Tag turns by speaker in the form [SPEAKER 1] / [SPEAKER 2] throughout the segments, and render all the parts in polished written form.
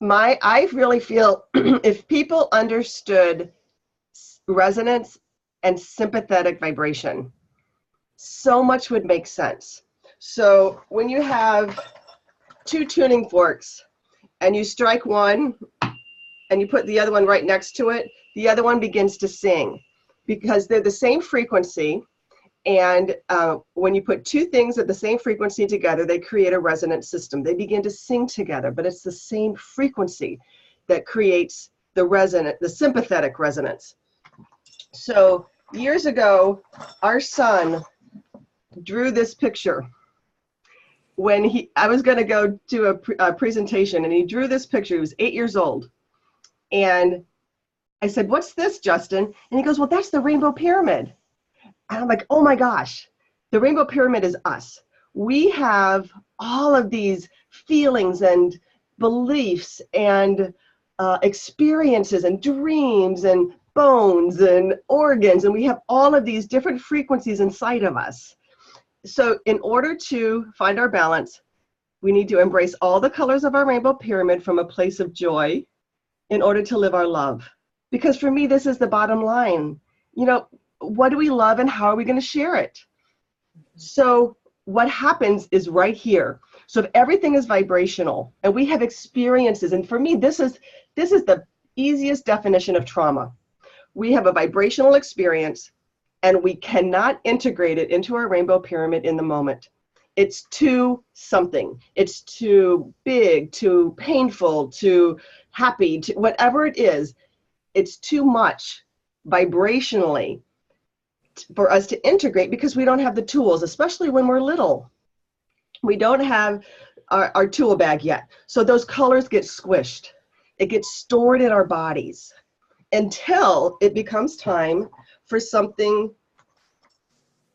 [SPEAKER 1] I really feel if people understood resonance and sympathetic vibration, so much would make sense. So when you have two tuning forks and you strike one and you put the other one right next to it, the other one begins to sing because they're the same frequency. And when you put two things at the same frequency together, they create a resonant system. They begin to sing together, but it's the same frequency that creates the sympathetic resonance. So years ago, our son drew this picture when I was going to go to a presentation, and he drew this picture. He was 8 years old. And I said, "What's this, Justin?" And he goes, "Well, that's the Rainbow Pyramid." And I'm like, oh my gosh, the Rainbow Pyramid is us. We have all of these feelings and beliefs and experiences and dreams and bones and organs, and we have all of these different frequencies inside of us. So in order to find our balance, we need to embrace all the colors of our Rainbow Pyramid from a place of joy in order to live our love. Because for me, this is the bottom line. You know, what do we love and how are we going to share it? So what happens is right here. So if everything is vibrational and we have experiences, and for me, this is the easiest definition of trauma. We have a vibrational experience and we cannot integrate it into our Rainbow Pyramid in the moment. It's too something. It's too big, too painful, too happy, whatever it is, it's too much vibrationally for us to integrate because we don't have the tools, especially when we're little. We don't have our tool bag yet. So those colors get squished. It gets stored in our bodies until it becomes time for something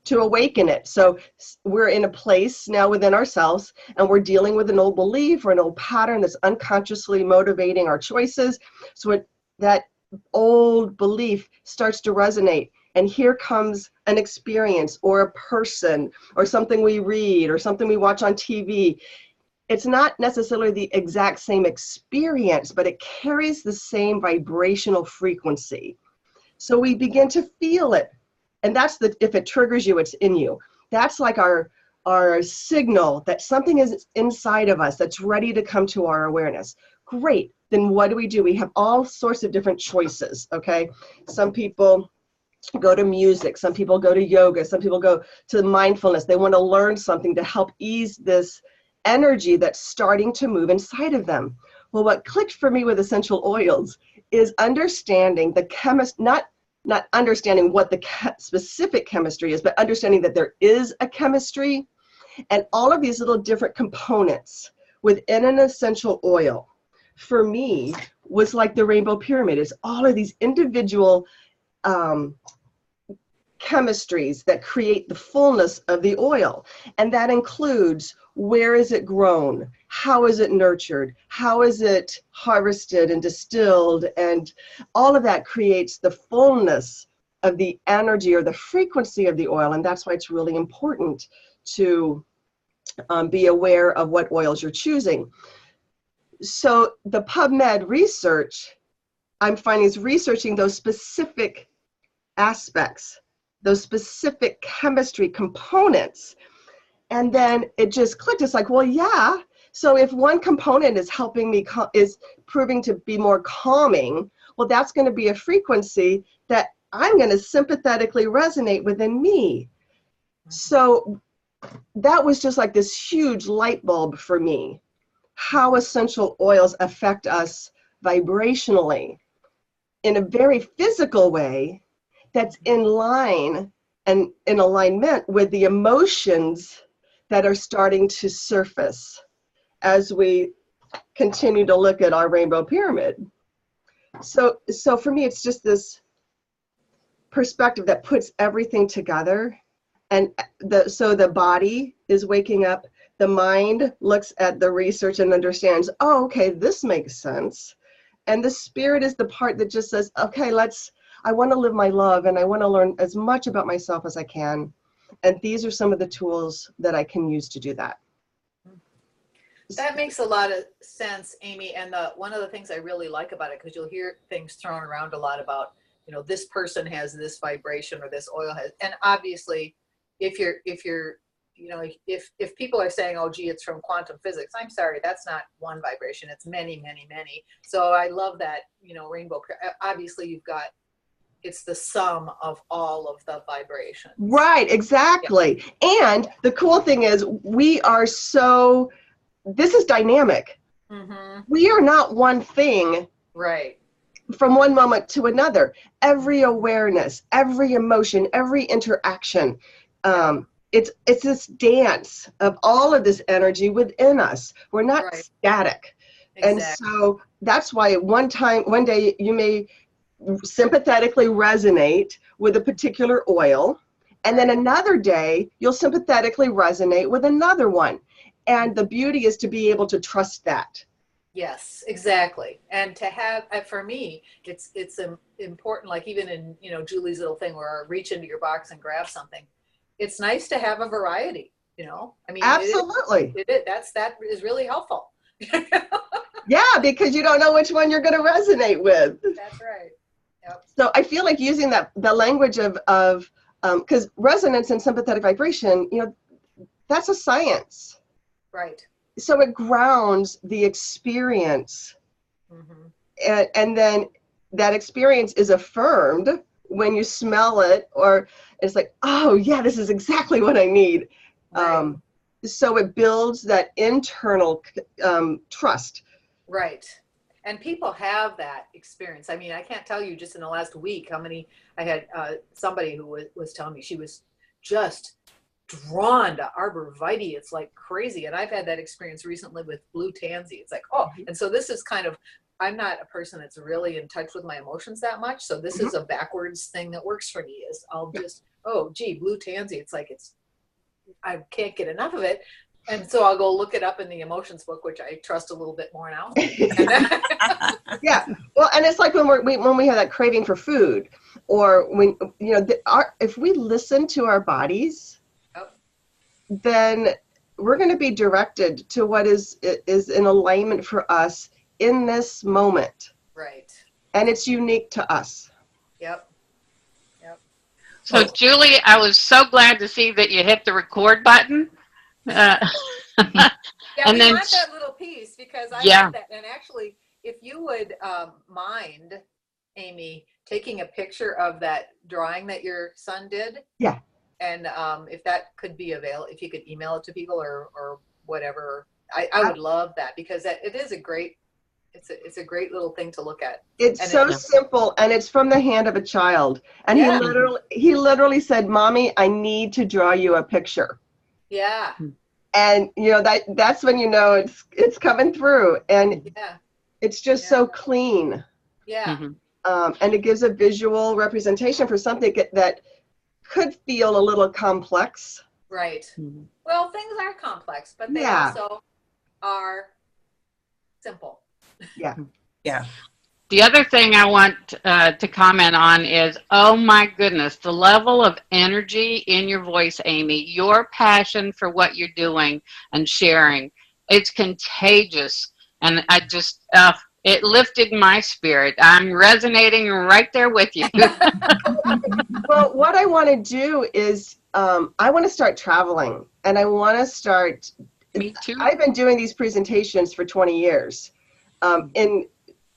[SPEAKER 1] to awaken it. So we're in a place now within ourselves and we're dealing with an old belief or an old pattern that's unconsciously motivating our choices. So that old belief starts to resonate. And here comes an experience or a person or something we read or something we watch on TV. It's not necessarily the exact same experience, but it carries the same vibrational frequency. So we begin to feel it. And that's if it triggers you, it's in you. That's like our signal that something is inside of us that's ready to come to our awareness. Great. Then what do? We have all sorts of different choices, okay? Some people go to music, some people go to yoga, some people go to mindfulness. They want to learn something to help ease this energy that's starting to move inside of them. Well, what clicked for me with essential oils is understanding the not understanding what the specific chemistry is, but understanding that there is a chemistry and all of these little different components within an essential oil, for me, was like the Rainbow Pyramid. It's all of these individual chemistries that create the fullness of the oil. And that includes where is it grown? How is it nurtured? How is it harvested and distilled? And all of that creates the fullness of the energy or the frequency of the oil. And that's why it's really important to be aware of what oils you're choosing. So the PubMed research, I'm finding, is researching those specific aspects, those specific chemistry components. And then it just clicked. It's like, well, yeah. So if one component is helping me, is proving to be more calming, well, that's going to be a frequency that I'm going to sympathetically resonate within me. So that was just like this huge light bulb for me, how essential oils affect us vibrationally in a very physical way that's in line and in alignment with the emotions that are starting to surface as we continue to look at our Rainbow Pyramid. So for me, it's just perspective that puts everything together. And so the body is waking up, the mind looks at the research and understands, oh, okay, this makes sense. And the spirit is the part that just says, okay, I want to live my love and I want to learn as much about myself as I can. And these are some of the tools that I can use to do that.
[SPEAKER 2] That makes a lot of sense, Amy. And one of the things I really like about it, because you'll hear things thrown around a lot about, this person has this vibration or this oil has, and obviously, if people are saying, oh, gee, it's from quantum physics, I'm sorry, that's not one vibration. It's many, many, many. So I love that, rainbow. Obviously, it's the sum of all of the vibrations.
[SPEAKER 1] Right, exactly. Yeah. And the cool thing is this is dynamic. Mm-hmm. We are not one thing.
[SPEAKER 2] Right.
[SPEAKER 1] From one moment to another. Every awareness, every emotion, every interaction, it's this dance of all of this energy within us. We're not static. Exactly. And so that's why one day you may sympathetically resonate with a particular oil, and then another day you'll sympathetically resonate with another one. And the beauty is to be able to trust that.
[SPEAKER 2] Yes, exactly. And to have, for me, it's important, like even in, Julie's little thing where I reach into your box and grab something. It's nice to have a variety, I mean,
[SPEAKER 1] absolutely.
[SPEAKER 2] That is really helpful.
[SPEAKER 1] Yeah, because you don't know which one you're going to resonate with.
[SPEAKER 2] That's right. Yep.
[SPEAKER 1] So I feel like using the language of because resonance and sympathetic vibration, that's a science.
[SPEAKER 2] Right.
[SPEAKER 1] So it grounds the experience. Mm-hmm. And then that experience is affirmed when you smell it, or it's like, oh yeah, this is exactly what I need. Right. So it builds that internal trust.
[SPEAKER 2] Right. And people have that experience. I mean, I can't tell you just in the last week how many I had somebody who was telling me she was just drawn to arborvitae. It's like crazy. And I've had that experience recently with blue tansy. It's like, oh, and so this is kind of, I'm not a person that's really in touch with my emotions that much. So this is a backwards thing that works for me is I'll just, oh, gee, blue tansy. It's like, I can't get enough of it. And so I'll go look it up in the emotions book, which I trust a little bit more now.
[SPEAKER 1] Yeah. Well, and it's like when we have that craving for food, or when, if we listen to our bodies, then we're going to be directed to what is in alignment for us in this moment.
[SPEAKER 2] Right.
[SPEAKER 1] And it's unique to us.
[SPEAKER 2] Yep.
[SPEAKER 3] So, Julie, I was so glad to see that you hit the record button.
[SPEAKER 2] Yeah, and we want that little piece because I love that. And actually, if you would mind, Amy, taking a picture of that drawing that your son did.
[SPEAKER 1] Yeah.
[SPEAKER 2] And if that could be available, if you could email it to people or whatever, I would love that because it is a great, it's a great little thing to look at.
[SPEAKER 1] It's simple, and it's from the hand of a child. And he literally said, "Mommy, I need to draw you a picture."
[SPEAKER 2] Yeah.
[SPEAKER 1] And that's when it's coming through, and it's just so clean.
[SPEAKER 2] Yeah.
[SPEAKER 3] Mm-hmm.
[SPEAKER 1] And it gives a visual representation for something that could feel a little complex.
[SPEAKER 2] Right. Mm-hmm. Well, things are complex, but they also are simple.
[SPEAKER 1] Yeah.
[SPEAKER 4] Yeah.
[SPEAKER 3] The other thing I want to comment on is, oh my goodness, the level of energy in your voice, Amy, your passion for what you're doing and sharing, it's contagious. And I just, it lifted my spirit. I'm resonating right there with you.
[SPEAKER 1] Well, what I want to do is I want to start traveling, and I want to start.
[SPEAKER 3] Me too.
[SPEAKER 1] I've been doing these presentations for 20 years in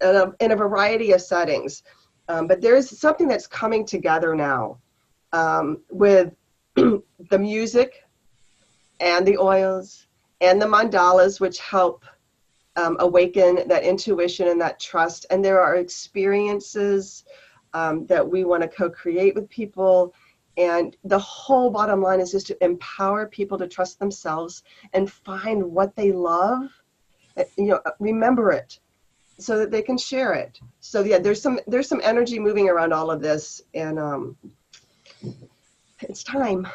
[SPEAKER 1] a variety of settings. But there's something that's coming together now with the music and the oils and the mandalas, which help awaken that intuition and that trust. And there are experiences that we want to co-create with people. And the whole bottom line is just to empower people to trust themselves and find what they love, remember it so that they can share it. So yeah, there's some energy moving around all of this, and it's time.